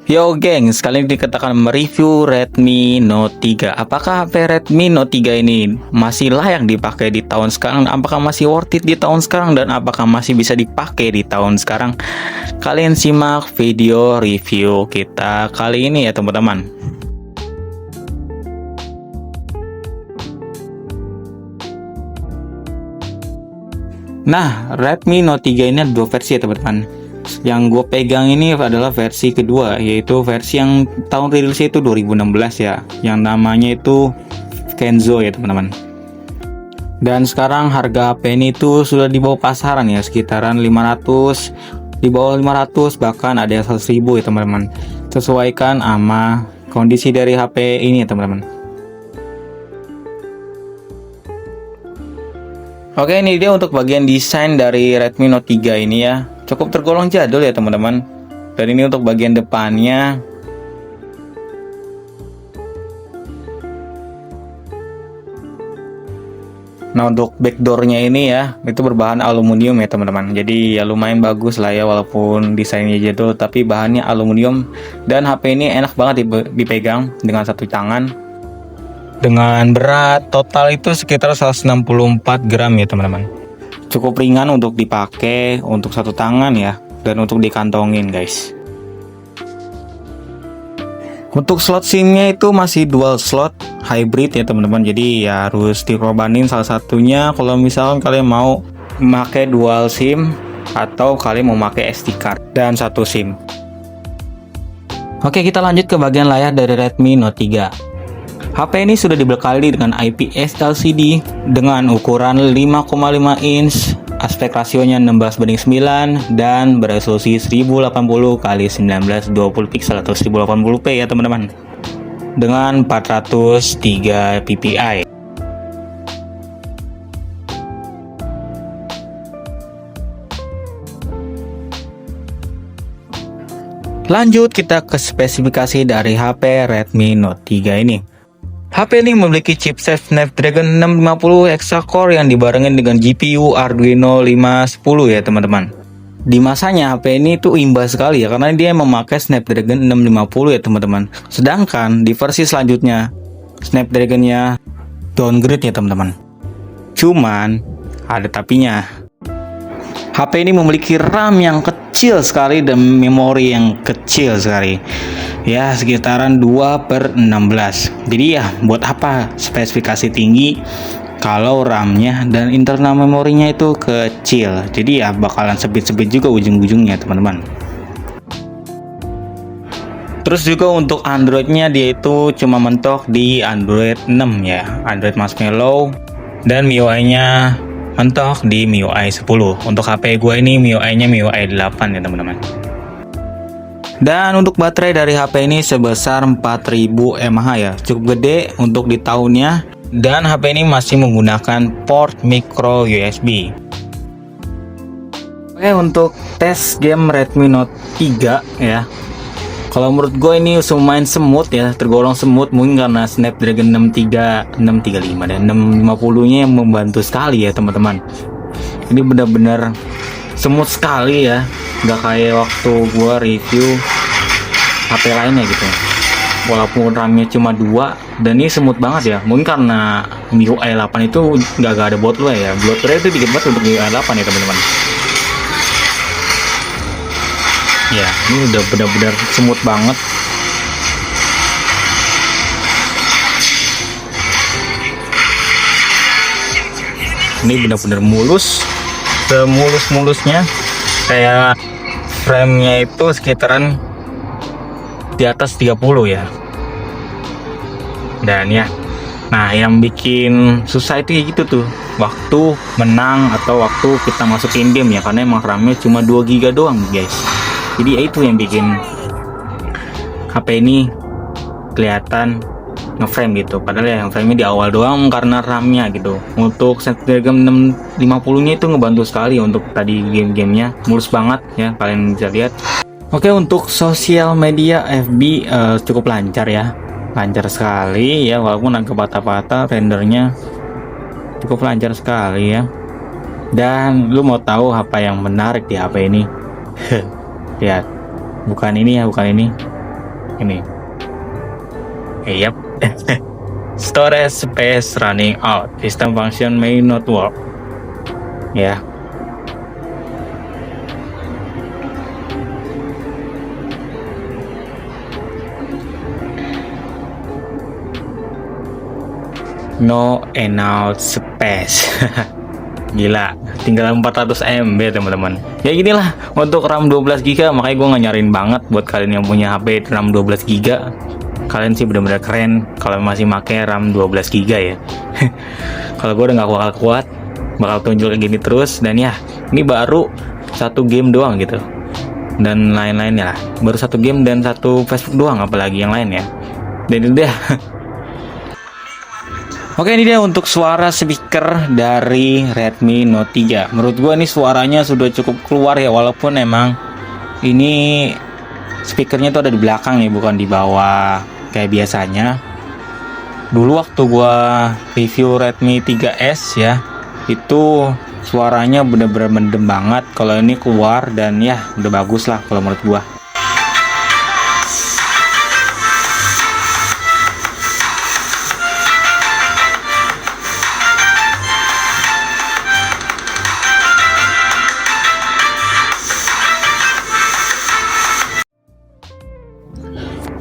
Yo gengs, kali ini dikatakan mereview Redmi Note 3. Apakah HP Redmi Note 3 ini masih layak dipakai di tahun sekarang? Apakah masih worth it di tahun sekarang? Dan apakah masih bisa dipakai di tahun sekarang? Kalian simak video review kita kali ini ya teman-teman. Nah, Redmi Note 3 ini ada dua versi ya teman-teman. Yang gue pegang ini adalah versi kedua, yaitu versi yang tahun rilisnya itu 2016 ya, yang namanya itu Kenzo ya teman-teman. Dan sekarang harga HP ini itu sudah di bawah pasaran ya, sekitaran 500, di bawah 500, bahkan ada yang 100.000 ya teman-teman. Sesuaikan sama kondisi dari HP ini ya teman-teman. Oke, ini dia untuk bagian desain dari Redmi Note 3 ini ya. Cukup tergolong jadul ya teman-teman. Dan ini untuk bagian depannya. Nah, untuk backdoornya ini ya, itu berbahan aluminium ya teman-teman. Jadi ya lumayan bagus lah ya, walaupun desainnya jadul, tapi bahannya aluminium. Dan HP ini enak banget dipegang dengan satu tangan. Dengan berat total itu sekitar 164 gram ya teman-teman. Cukup ringan untuk dipakai untuk satu tangan ya, dan untuk dikantongin guys. Untuk slot SIM-nya itu masih dual slot hybrid ya teman-teman. Jadi ya harus dikorbanin salah satunya kalau misalkan kalian mau memakai dual SIM atau kalian mau pakai SD card dan satu SIM. Oke, kita lanjut ke bagian layar dari Redmi Note 3. HP ini sudah dibekali dengan IPS LCD dengan ukuran 5,5 inch, aspek rasionya 16:9 dan beresolusi 1080x1920 pixel atau 1080p ya teman-teman. Dengan 403 ppi. Lanjut kita ke spesifikasi dari HP Redmi Note 3 ini. HP ini memiliki chipset Snapdragon 650 Hexa-core yang dibarengin dengan GPU Arduino 510 ya teman-teman. Di masanya HP ini tuh imbas sekali ya, karena dia memakai Snapdragon 650 ya teman-teman. Sedangkan di versi selanjutnya Snapdragon-nya downgrade ya teman-teman. Cuman ada tapinya. HP ini memiliki RAM yang kecil sekali dan memori yang kecil sekali. Ya sekitaran 2/16. Jadi ya buat apa spesifikasi tinggi kalau RAM-nya dan internal memorinya itu kecil. Jadi ya bakalan sebit-sebit juga ujung-ujungnya teman-teman. Terus juga untuk Android-nya dia itu cuma mentok di Android 6 ya, Android Marshmallow, dan MIUI-nya mentok di MIUI 10. Untuk HP gue ini MIUI-nya MIUI 8 ya teman-teman. Dan untuk baterai dari HP ini sebesar 4000 mAh ya, cukup gede untuk di tahunnya. Dan HP ini masih menggunakan port micro USB. Oke, untuk tes game Redmi Note 3 ya, kalau menurut gue ini lumayan semut ya, tergolong semut mungkin karena Snapdragon 635 dan 650 nya yang membantu sekali ya teman-teman. Ini benar-benar semut sekali ya, nggak kayak waktu gua review HP lainnya gitu. Walaupun RAM-nya cuma 2 dan ini semut banget ya, mungkin karena MIUI 8 itu nggak ada bloatware ya. Bloatware itu dikit banget untuk MIUI 8 ya teman-teman. Ya, ini udah benar-benar semut banget. Ini benar-benar mulus, semulus-mulusnya. Kayak frame-nya itu sekitaran di atas 30 ya. Dan ya, nah yang bikin susah itu ya gitu tuh, waktu menang atau waktu kita masukin game ya, karena emang RAM-nya cuma 2 GB doang guys. Jadi ya itu yang bikin HP ini kelihatan ngeframe gitu, padahal ya frame-nya di awal doang karena RAM-nya gitu. Untuk Snapdragon 650 nya itu ngebantu sekali untuk tadi game-gamenya, mulus banget ya, kalian bisa lihat. Oke, untuk sosial media FB cukup lancar ya, lancar sekali ya, walaupun agak patah-patah rendernya, cukup lancar sekali ya. Dan lu mau tahu apa yang menarik di HP ini? Lihat, bukan ini ya, bukan ini. Ini. Yap. Storage space running out. System function may not work. Ya. No enough space. Gila, tinggal 400 MB teman-teman. Ya ginilah untuk RAM 12 GB, makanya gue nggak nyariin banget buat kalian yang punya HP RAM 12 GB. Kalian sih benar-benar keren kalau masih pakai RAM 12 GB ya. Kalau gue udah nggak bakal kuat, bakal tunjuk kayak gini terus. Dan ya, ini baru satu game doang gitu. Dan lain-lainnya lah. Baru satu game dan satu Facebook doang, apalagi yang lain ya. Dan itu deh. Oke, ini dia untuk suara speaker dari Redmi Note 3. Menurut gua ini suaranya sudah cukup keluar ya, walaupun emang ini speakernya tuh ada di belakang ya, bukan di bawah kayak biasanya. Dulu waktu gua review Redmi 3S ya, itu suaranya bener-bener mendem banget. Kalau ini keluar dan ya udah bagus lah kalau menurut gua.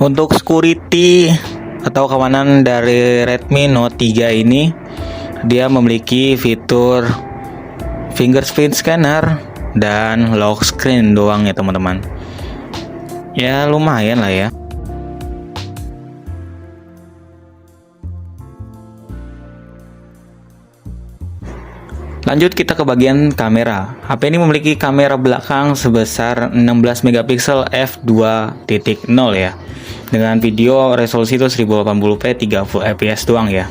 Untuk security atau keamanan dari Redmi Note 3 ini, dia memiliki fitur fingerprint scanner dan lock screen doang ya teman-teman. Ya lumayan lah ya. Lanjut kita ke bagian kamera. HP ini memiliki kamera belakang sebesar 16 megapiksel f2.0 ya. Dengan video resolusi itu 1080p 30 fps doang ya.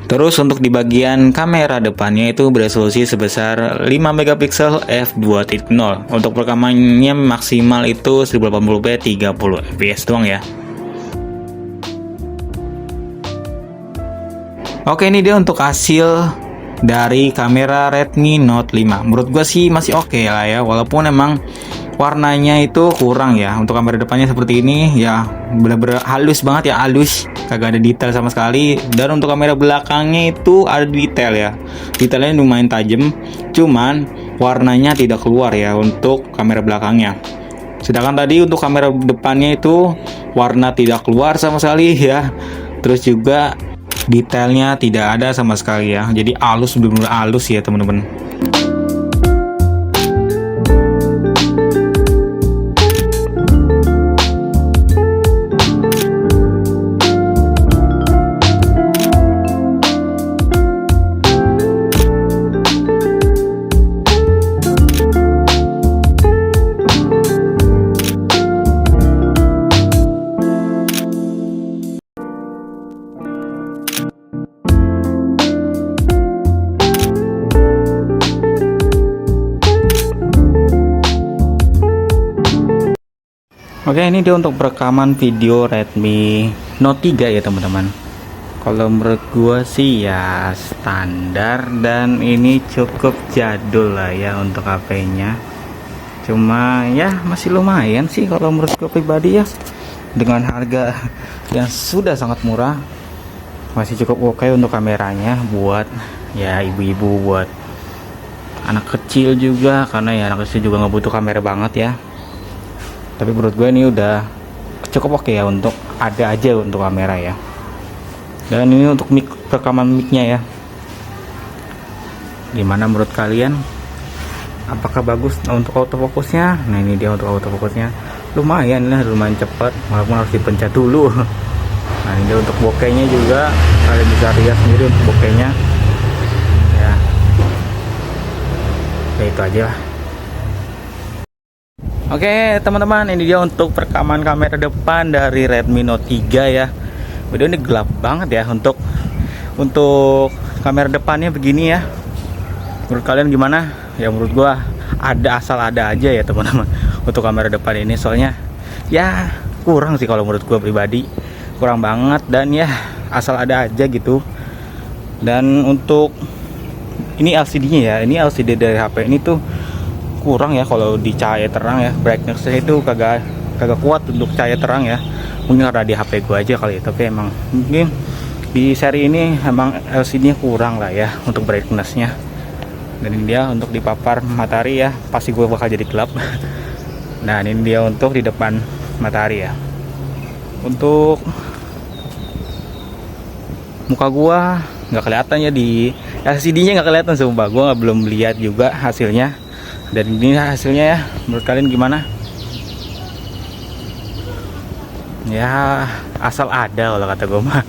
Terus untuk di bagian kamera depannya itu beresolusi sebesar 5 megapiksel f2.0. Untuk rekamannya maksimal itu 1080p 30 fps doang ya. Oke, ini dia untuk hasil dari kamera Redmi Note 5. Menurut gua sih masih oke lah ya, walaupun emang warnanya itu kurang ya. Untuk kamera depannya seperti ini ya, bener-bener halus banget ya, halus, kagak ada detail sama sekali. Dan untuk kamera belakangnya itu ada detail ya, detailnya lumayan tajam, cuman warnanya tidak keluar ya untuk kamera belakangnya. Sedangkan tadi untuk kamera depannya itu warna tidak keluar sama sekali ya. Terus juga detailnya tidak ada sama sekali ya. Jadi halus, benar-benar halus ya teman-teman. Oke, ini dia untuk perekaman video Redmi Note 3 ya teman-teman. Kalau menurut gua sih ya standar, dan ini cukup jadul lah ya untuk HP-nya. Cuma ya masih lumayan sih kalau menurut gua pribadi ya. Dengan harga yang sudah sangat murah, masih cukup oke untuk kameranya buat ya ibu-ibu, buat anak kecil juga, karena ya anak kecil juga nggak butuh kamera banget ya. Tapi menurut gue ini udah cukup oke ya, untuk ada aja untuk kamera ya. Dan ini untuk mic, rekaman micnya ya. Gimana menurut kalian? Apakah bagus untuk autofocusnya? Nah ini dia untuk autofocusnya, lumayan lah, lumayan cepat, walaupun harus dipencet dulu. Nah ini dia untuk bokehnya juga, kalian bisa lihat sendiri untuk bokehnya ya. Ya itu aja lah. Oke teman-teman, ini dia untuk perekaman kamera depan dari Redmi Note 3 ya. Video ini gelap banget ya untuk kamera depannya begini ya. Menurut kalian gimana? Ya menurut gua ada asal ada aja ya teman-teman untuk kamera depan ini, soalnya ya kurang sih kalau menurut gua pribadi, kurang banget, dan ya asal ada aja gitu. Dan untuk ini LCD-nya ya, ini LCD dari HP ini tuh kurang ya kalau di cahaya terang ya, brightness-nya itu kagak kagak kuat untuk cahaya terang ya. Mungkin karena di HP gua aja kali ya, tapi emang mungkin di seri ini emang LCD-nya kurang lah ya untuk brightness-nya. Dan ini dia untuk dipapar matahari ya, pasti gua bakal jadi gelap. Nah ini dia untuk di depan matahari ya. Untuk muka gua nggak kelihatan ya, di LCD-nya nggak kelihatan, sumpah gua belum lihat juga hasilnya. Dan ini hasilnya ya, menurut kalian gimana? Ya asal ada kalau kata gue mah.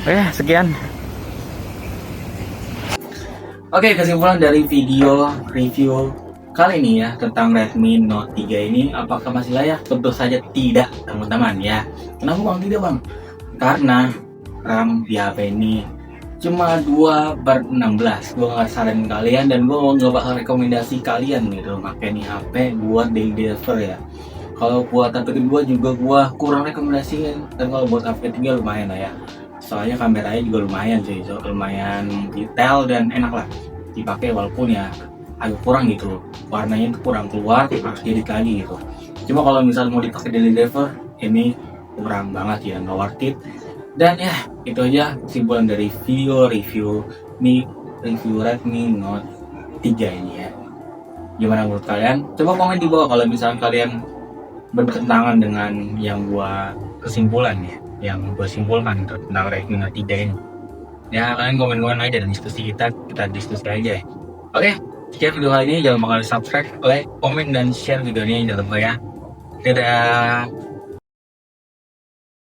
Oke, sekian. Oke, kesimpulan dari video review kali ini ya tentang Redmi Note 3 ini, apakah masih layak? Tentu saja tidak, teman-teman ya. Kenapa bang tidak bang? Karena RAM di HP ini cuma 2/16. Gue nggak saranin kalian, dan gue nggak bakal rekomendasi kalian gitu pakai nih HP buat daily driver ya. Kalau buat HP kedua juga gue kurang rekomendasiin, dan kalau buat HP 3 lumayan lah ya. Soalnya kameranya juga lumayan sih, lumayan detail dan enak lah dipakai, walaupun ya agak kurang gitu, warnanya itu kurang keluar, harus edit lagi gitu. Cuma kalau misal mau dipakai daily driver, ini kurang banget ya, nggak worth it. Dan ya itu aja kesimpulan dari video review Redmi Note 3 ini ya. Gimana menurut kalian? Coba komen di bawah kalau misalnya kalian bertentangan dengan yang gua kesimpulan ya, yang gua simpulkan tentang Redmi Note 3 ini. Ya kalian komen-komen aja dan diskusi kita diskusi aja ya. Oke, sekian video kali ini, jangan lupa kalian subscribe, like, komen, dan share videonya, jangan lupa ya. Dadah.